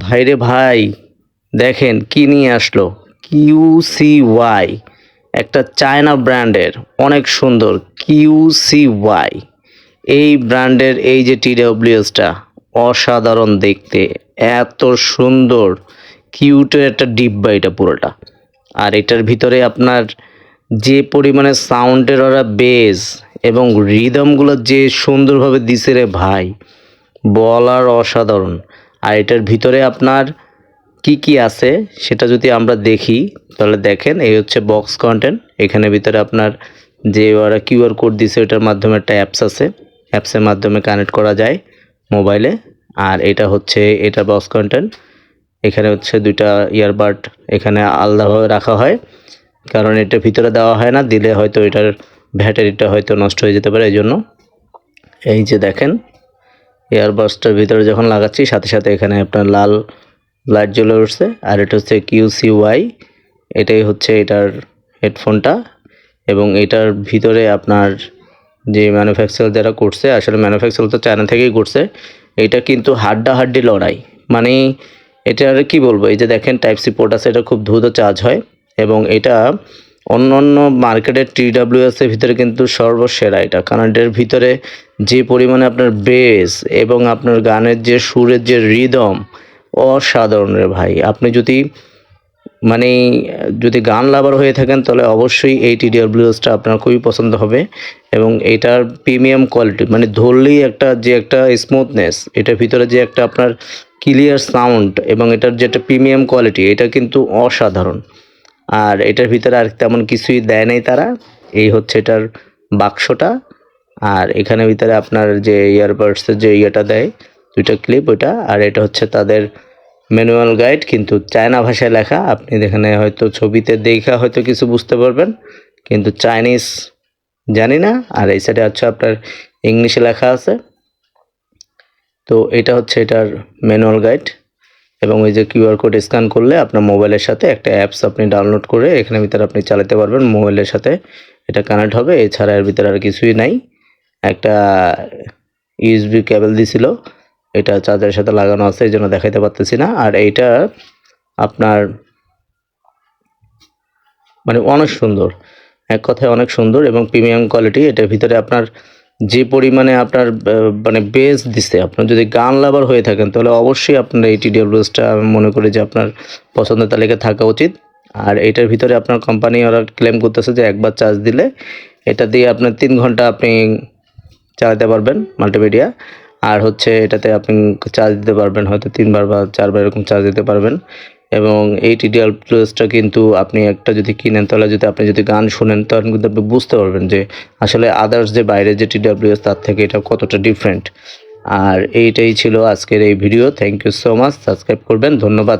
ভাইরে ভাই, দেখেন কি নিয়ে আসলো। কিউসিওয়াই, একটা চায়না ব্র্যান্ডের, অনেক সুন্দর কিউসিওয়াই। এই ব্র্যান্ডের এই যে টিডব্লিউএসটা অসাধারণ দেখতে, এত সুন্দর কিউটের একটা ডিব্বা এটা পুরোটা। আর এটার ভিতরে আপনার যে পরিমাণে সাউন্ডের ওরা বেস এবং রিদমগুলো যে সুন্দরভাবে দিছে রে ভাই, বলার অসাধারণ। আর এটার ভিতরে আপনার কি কি আছে সেটা যদি আমরা দেখি, তাহলে দেখেন এই হচ্ছে বক্স কন্টেন্ট। এখানে ভিতরে আপনার যে ওরা কিউআর কোড দিছে ওটার মাধ্যমে একটা অ্যাপস আছে, অ্যাপসের মাধ্যমে কানেক্ট করা যায় মোবাইলে। আর এটা হচ্ছে এটা বক্স কন্টেন্ট। এখানে হচ্ছে দুইটা ইয়ারবাড এখানে আলাদাভাবে রাখা হয়, কারণ এটা ভিতরে দেওয়া হয় না, দিলে হয়তো এটার ব্যাটারিটা হয়তো নষ্ট হয়ে যেতে পারে, এই জন্য। এই যে দেখেন এয়ারবাডসটার ভিতরে যখন লাগাচ্ছি সাথে সাথে এখানে আপনার লাল লাইট জ্বলে উঠছে। আর এটা হচ্ছে কিউসিওয়াই, এটাই হচ্ছে এটার হেডফোনটা। এবং এটার ভিতরে আপনার যে ম্যানুফ্যাকচার যারা করছে, আসলে ম্যানুফ্যাকচার তো চায়না থেকেই করছে। এটা কিন্তু হাড্ডাহাড্ডি লড়াই, মানে এটার কি বলবো, এই যে দেখেন টাইপ সি পোর্ট আছে, এটা খুব দ্রুত চার্জ হয়। এবং এটা অন্য অন্য মার্কেটের টিডব্লিউএসের ভিতরে কিন্তু সর্বসেরা এটা, কারণ এটার ভিতরে যে পরিমাণে আপনার বেস এবং আপনার গানের যে সুরের যে রিদম, অসাধারণ রে ভাই। আপনি যদি গান লাভার হয়ে থাকেন তাহলে অবশ্যই এই টিডব্লিউএসটা আপনার খুবই পছন্দ হবে। এবং এটার প্রিমিয়াম কোয়ালিটি, মানে ধরলেই একটা স্মুথনেস, এটার ভিতরে যে একটা আপনার ক্লিয়ার সাউন্ড এবং এটার যে একটা প্রিমিয়াম কোয়ালিটি, এটা কিন্তু অসাধারণ। আর এটার ভিতরে আর তেমন কিছুই দেয় নাই তারা। এই হচ্ছে এটার বাক্সটা। আর এখানে ভিতরে আপনার যে ইয়ারবাডসের যে ইয়েটা দেয়, দুইটা ক্লিপ, ওইটা। আর এটা হচ্ছে তাদের ম্যানুয়াল গাইড, কিন্তু চায়না ভাষায় লেখা। আপনি এখানে হয়তো ছবিতে দেখা হয়তো কিছু বুঝতে পারবেন, কিন্তু চাইনিজ জানি না। আর এই সাইডে হচ্ছে আপনার ইংলিশে লেখা আছে। তো এটা হচ্ছে এটার ম্যানুয়াল গাইড। এবং ওই যে কিউআর কোড স্ক্যান করলে আপনার মোবাইলের সাথে একটা অ্যাপস আপনি ডাউনলোড করে এখানে ভিতরে আপনি চালাতে পারবেন, মোবাইলের সাথে এটা কানেক্ট হবে। এছাড়া এর ভিতরে আর কিছুই নাই। একটা ইউএসবি কেবল দিছিল, এটা চার্জারের সাথে লাগানো আছে, এই জন্য দেখাইতে পারতেছি না। আর এইটা আপনার মানে অনেক সুন্দর, এক কথায় অনেক সুন্দর এবং প্রিমিয়াম কোয়ালিটি। এটার ভিতরে আপনার যে পরিমাণে আপনার মানে বেস দিছে, আপনার যদি গান লাভার হয়ে থাকেন তাহলে অবশ্যই আপনার এই টিডব্লিউএসটা আমি মনে করি যে আপনার পছন্দের তালিকায় থাকা উচিত। আর এটার ভিতরে আপনার কোম্পানি ওরা ক্লেম করতেছে যে একবার চার্জ দিলে এটা দিয়ে আপনার 3 ঘন্টা আপনি চালাতে পারবেন মাল্টিমিডিয়া। আর হচ্ছে এটাতে আপনি চার্জ দিতে পারবেন হয়তো 3 বার বা 4 বার এরকম চার্জ দিতে পারবেন। এবং এই টিডব্লিউএসটা কিন্তু আপনি একটা যদি কিনেন, তাহলে আপনি যদি গান শুনেন তাহলে কিন্তু আপনি বুঝতে পারবেন যে আসলে আদার্স যে বাইরে যে টিডব্লিউএস তার থেকে এটা কতটা ডিফারেন্ট। আর এইটাই ছিল আজকের এই video. Thank you so much. Subscribe করবেন। ধন্যবাদ।